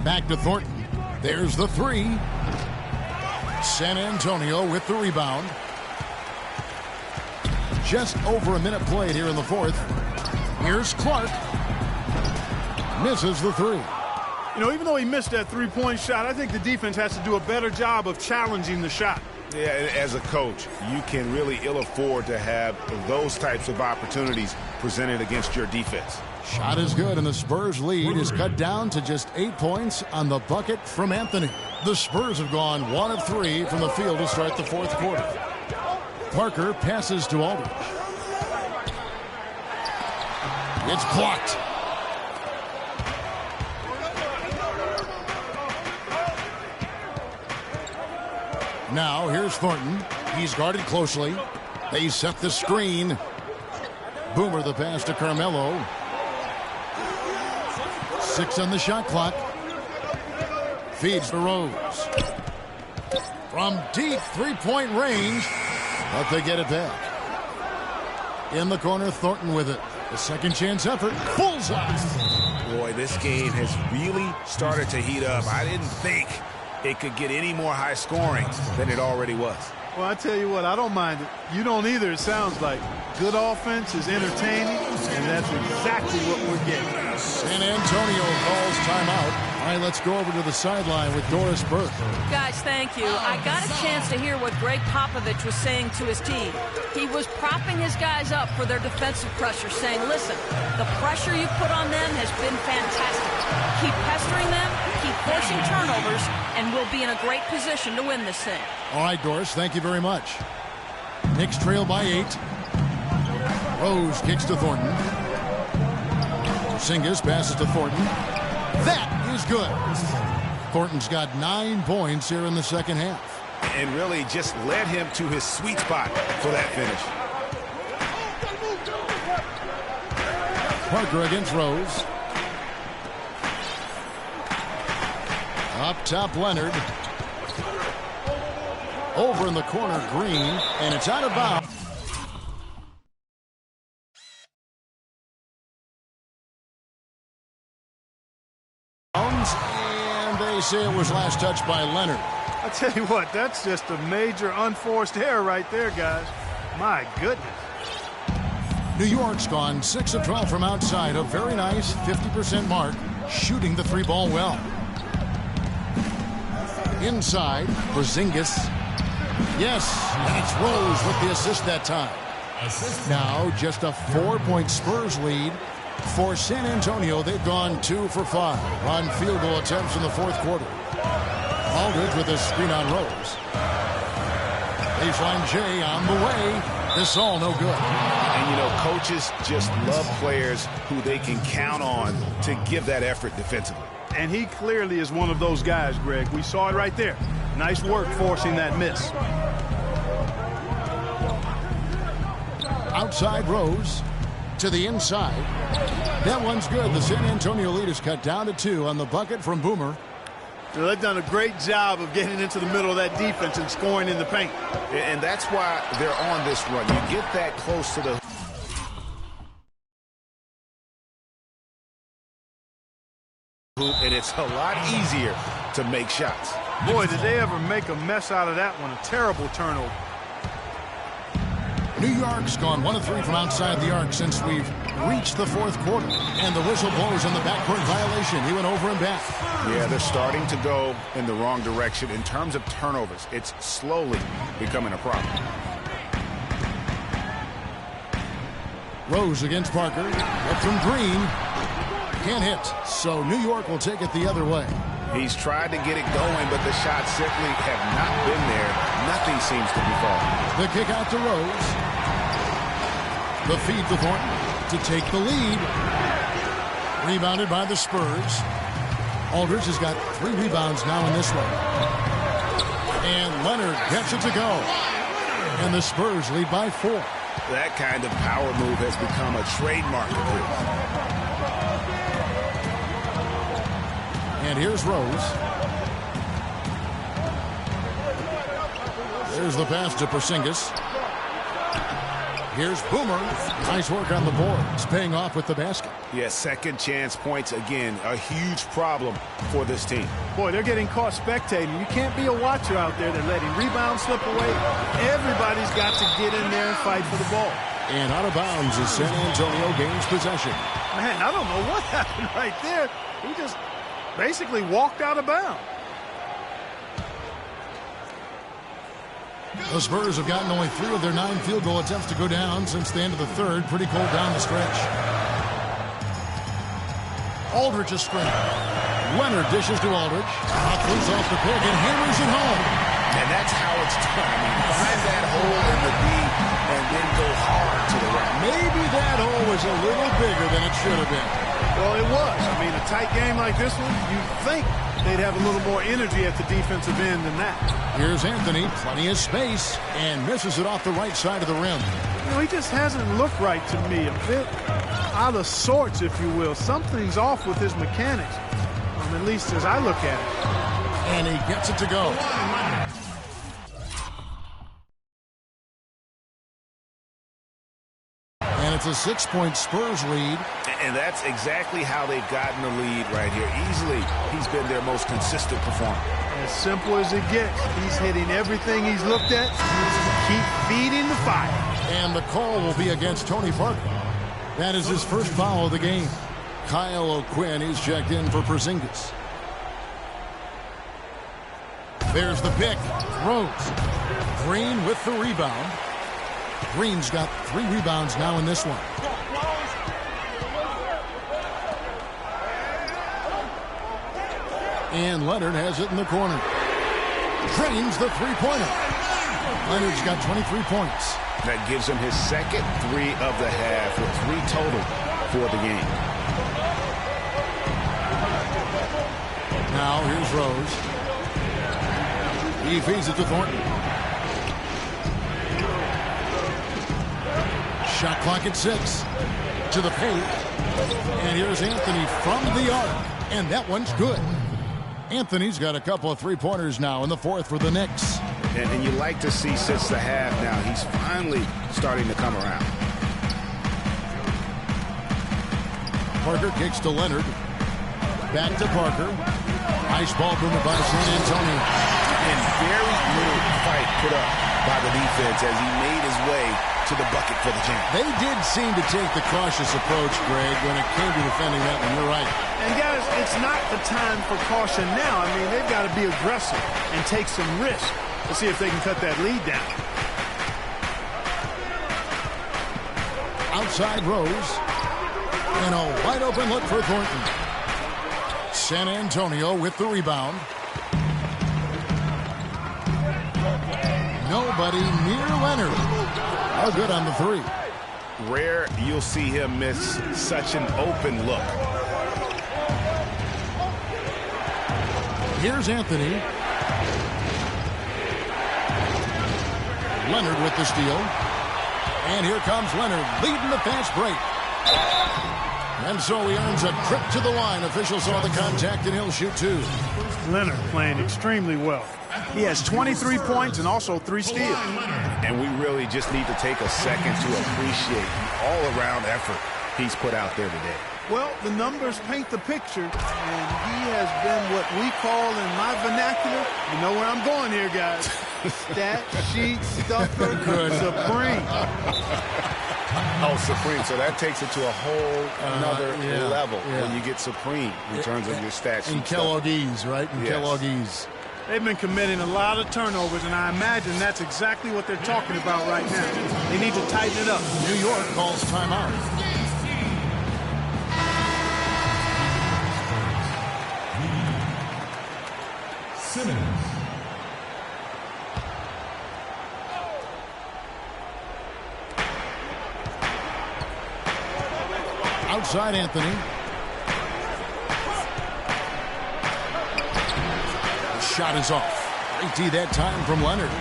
Back to Thornton. There's the 3. San Antonio with the rebound. Just over a minute played here in the fourth. Here's Clark. Misses the 3. You know, even though he missed that three-point shot, I think the defense has to do a better job of challenging the shot. Yeah, as a coach, you can really ill afford to have those types of opportunities presented against your defense. Shot is good, and the Spurs lead is cut down to just 8 points on the bucket from Anthony. The Spurs have gone 1 of 3 from the field to start the fourth quarter. Parker passes to Aldridge. It's blocked. Now here's Thornton. He's guarded closely. They set the screen. Boomer the pass to Carmelo. 6 on the shot clock. Feeds to Rose. From deep three-point range, but they get it back. In the corner, Thornton with it. The second chance effort. Bullseye. Boy, this game has really started to heat up. I didn't think it could get any more high scoring than it already was. Well, I tell you what, I don't mind it. You don't either, it sounds like. Good offense is entertaining, and that's exactly what we're getting. San Antonio calls timeout. All right, let's go over to the sideline with Doris Burke. Guys, thank you. I got a chance to hear what Greg Popovich was saying to his team. He was propping his guys up for their defensive pressure, saying, listen, the pressure you put on them has been fantastic. Keep pestering them, keep forcing turnovers, and we'll be in a great position to win this thing. All right, Doris, thank you very much. Knicks trail by 8. Rose kicks to Thornton. Porzingis passes to Thornton. That is good. Thornton's got 9 points here in the second half. And really just led him to his sweet spot for that finish. Parker against Rose. Up top, Leonard. Over in the corner, Green, and it's out of bounds. And they say it was last touched by Leonard. I tell you what, that's just a major unforced error right there, guys. My goodness. New York's gone 6 of 12 from outside. A very nice 50% mark, shooting the 3-ball well. Inside, Porzingis. Yes, and it's Rose with the assist that time. Now just a 4-point Spurs lead for San Antonio. They've gone 2 for 5 on field goal attempts in the fourth quarter. Aldridge with a screen on Rose. Baseline J on the way. This all no good. And, you know, coaches just love players who they can count on to give that effort defensively. And he clearly is one of those guys, Greg. We saw it right there. Nice work forcing that miss. Outside Rose to the inside. That one's good. The San Antonio lead is cut down to 2 on the bucket from Boomer. They've done a great job of getting into the middle of that defense and scoring in the paint. And that's why they're on this run. You get that close to the hoop, and it's a lot easier to make shots. Boy, did they ever make a mess out of that one. A terrible turnover. New York's gone 1 of 3 from outside the arc since we've reached the fourth quarter. And the whistle blows on the backcourt violation. He went over and back. Yeah, they're starting to go in the wrong direction. In terms of turnovers, it's slowly becoming a problem. Rose against Parker. Up from Green. Can't hit. So New York will take it the other way. He's tried to get it going, but the shots simply have not been there. Nothing seems to be falling. The kick out to Rose. The feed to Thornton to take the lead. Rebounded by the Spurs. Aldridge has got 3 rebounds now in this one. And Leonard gets it to go. And the Spurs lead by 4. That kind of power move has become a trademark of his. And here's Rose. There's the pass to Porzingis. Here's Boomer. Nice work on the board. It's paying off with the basket. Yeah, second chance points again. A huge problem for this team. Boy, they're getting caught spectating. You can't be a watcher out there. They're letting rebounds slip away. Everybody's got to get in there and fight for the ball. And out of bounds as San Antonio gains possession. Man, I don't know what happened right there. He just basically walked out of bounds. The Spurs have gotten only 3 of their 9 field goal attempts to go down since the end of the third. Pretty cold down the stretch. Aldridge a screen. Leonard dishes to Aldridge. Throws off the pick and hammers it home. And that's how it's done. I mean, find that hole in the D and then go hard to the right. Maybe that hole was a little bigger than it should have been. Well, it was. I mean, a tight game like this one, you'd think they'd have a little more energy at the defensive end than that. Here's Anthony, plenty of space, and misses it off the right side of the rim. You know, he just hasn't looked right to me. A bit out of sorts, if you will. Something's off with his mechanics, at least as I look at it. And he gets it to go. And it's a 6-point Spurs lead. And that's exactly how they've gotten the lead right here. Easily, he's been their most consistent performer. As simple as it gets. He's hitting everything he's looked at. Keep feeding the fire. And the call will be against Tony Parker. That is his first foul of the game. Kyle O'Quinn is checked in for Porzingis. There's the pick. Rose. Green with the rebound. Green's got 3 rebounds now in this one. And Leonard has it in the corner. Drains the 3-pointer. Leonard's got 23 points. That gives him his second 3 of the half with 3 total for the game. Now here's Rose. He feeds it to Thornton. Shot clock at 6. To the paint. And here's Anthony from the arc. And that one's good. Anthony's got a couple of 3-pointers now in the fourth for the Knicks. And you like to see since the half now, he's finally starting to come around. Parker kicks to Leonard. Back to Parker. Nice ball movement by San Antonio. And very little fight put up by the defense as he made his way to the bucket for the jam. They did seem to take the cautious approach, Greg, when it came to defending that one. You're right. And guys, it's not the time for caution now. I mean, they've got to be aggressive and take some risk to see if they can cut that lead down. Outside Rose. And a wide open look for Thornton. San Antonio with the rebound. Nobody near Leonard. All good on the three. Rare you'll see him miss such an open look. Here's Anthony. Leonard with the steal. And here comes Leonard leading the fast break. And so he earns a trip to the line. Officials saw the contact and he'll shoot two. Leonard playing extremely well. He has 23 points and also 3 steals. And we really just need to take a second to appreciate the all-around effort he's put out there today. Well, the numbers paint the picture, and he has been what we call in my vernacular, you know where I'm going here, guys, stat sheet stuffer supreme. Oh, supreme. So that takes it to a whole another level when you get supreme in terms of your stat sheet. And Kelloggese, right? And yes. Kelloggese. They've been committing a lot of turnovers, and I imagine that's exactly what they're talking about right now. They need to tighten it up. New York calls timeout. Simmons. Outside Anthony. The shot is off. Great D that time from Leonard.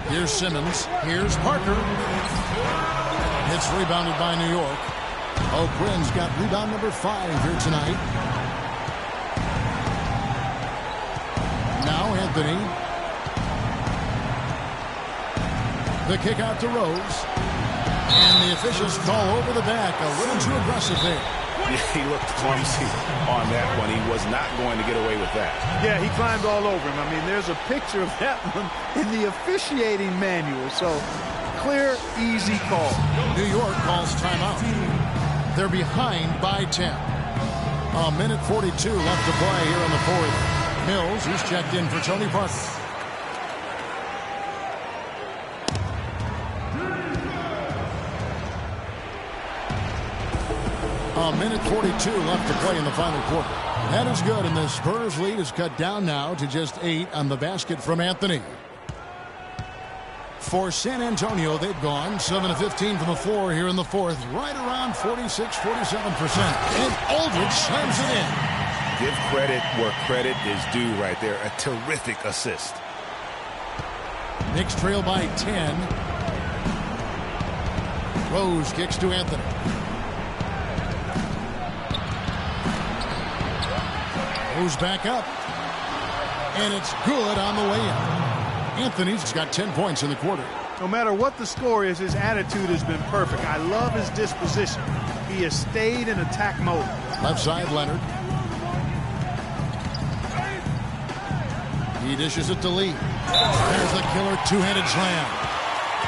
Here's Simmons. Here's Parker. It's rebounded by New York. O'Quinn's got rebound number 5 here tonight. Now Anthony. The kick out to Rose. And the officials call over the back. A little too aggressive there. He looked clumsy on that one. He was not going to get away with that. Yeah, he climbed all over him. I mean, there's a picture of that one in the officiating manual. So, clear, easy call. New York calls timeout. They're behind by 10. A minute 42 left to play here in the fourth. Mills, who's checked in for Tony Parker. A minute 42 left to play in the final quarter. That is good, and the Spurs lead is cut down now to just 8 on the basket from Anthony. For San Antonio, they've gone 7 of 15 from the floor here in the fourth, right around 46-47%. And Aldridge slams it in. Give credit where credit is due right there. A terrific assist. Knicks trail by 10. Rose kicks to Anthony. Rose back up. And it's good on the way in. Anthony's got 10 points in the quarter. No matter what the score is, his attitude has been perfect. I love his disposition. He has stayed in attack mode. Left side, Leonard. He dishes it to Lee. There's the killer two-handed slam.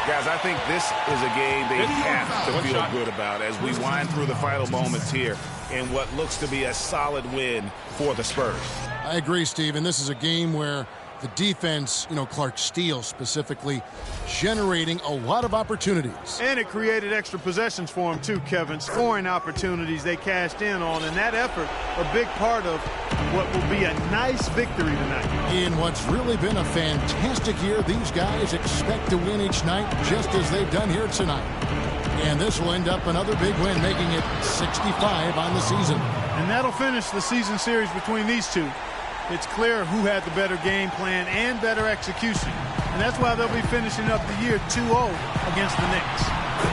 Guys, I think this is a game they have to feel good about as we wind through the final moments here in what looks to be a solid win for the Spurs. I agree, Steve, and this is a game where the defense, Clark Steele specifically, generating a lot of opportunities. And it created extra possessions for him too, Kevin. Scoring opportunities they cashed in on, and that effort a big part of what will be a nice victory tonight. In what's really been a fantastic year, these guys expect to win each night just as they've done here tonight. And this will end up another big win, making it 65 on the season. And that'll finish the season series between these two. It's clear who had the better game plan and better execution. And that's why they'll be finishing up the year 2-0 against the Knicks.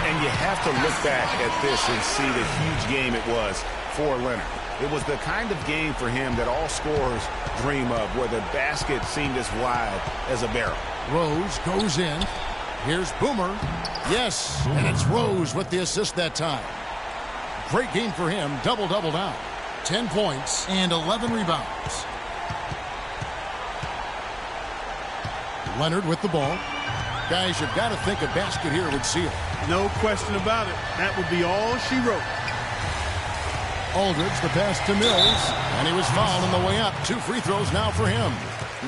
And you have to look back at this and see the huge game it was for Leonard. It was the kind of game for him that all scorers dream of, where the basket seemed as wide as a barrel. Rose goes in. Here's Boomer. Yes, and it's Rose with the assist that time. Great game for him. Double-double now. 10 points and 11 rebounds. Leonard with the ball. Guys, you've got to think a basket here would seal. No question about it. That would be all she wrote. Aldridge, the pass to Mills, and he was fouled on the way up. 2 free throws now for him.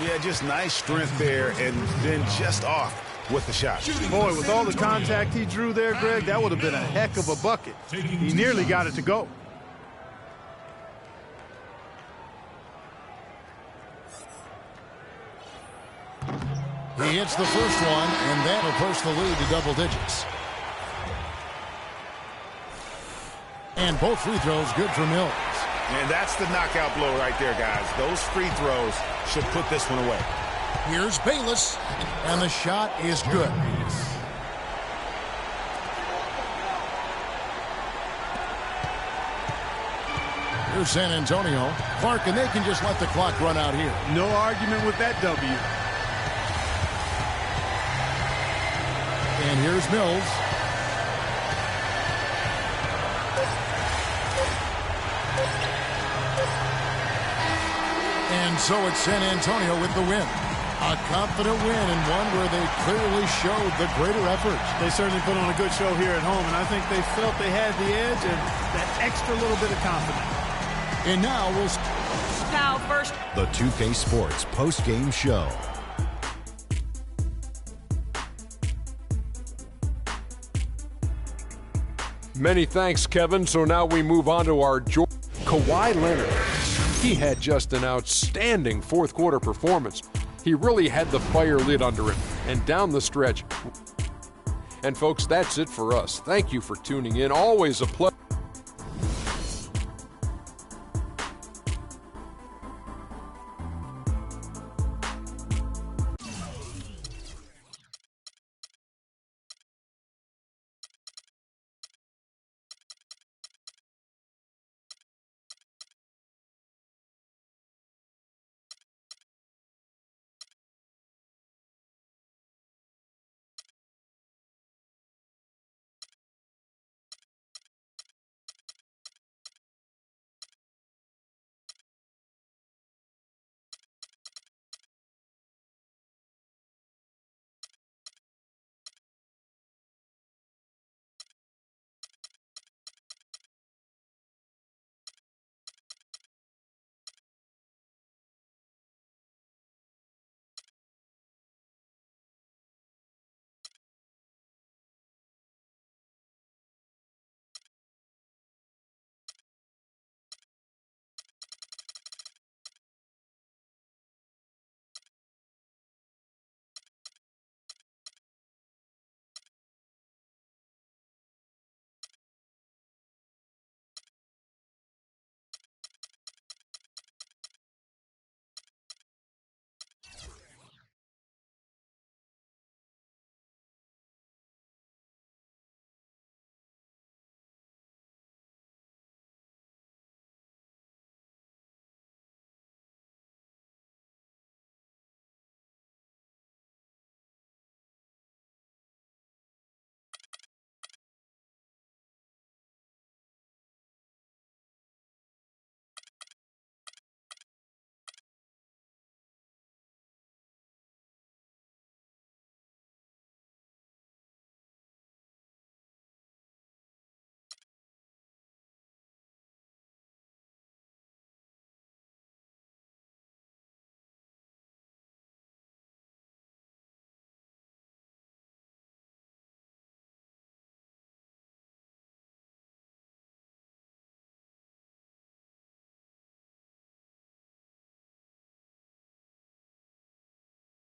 Yeah, just nice strength there, and then just off with the shot. Boy, with all the contact he drew there, Greg, that would have been a heck of a bucket. He nearly got it to go. He hits the first one, and that'll push the lead to double digits. And both free throws good for Mills. And that's the knockout blow right there, guys. Those free throws should put this one away. Here's Bayless, and the shot is good. Here's San Antonio. Clark, and they can just let the clock run out here. No argument with that W. And here's Mills. And so it's San Antonio with the win. A confident win, and one where they clearly showed the greater effort. They certainly put on a good show here at home, and I think they felt they had the edge and that extra little bit of confidence. And now we'll Foul first. The 2K Sports post-game show. Many thanks, Kevin. So now we move on to our Kawhi Leonard. He had just an outstanding fourth quarter performance. He really had the fire lit under him and down the stretch. And folks, that's it for us. Thank you for tuning in. Always a pleasure.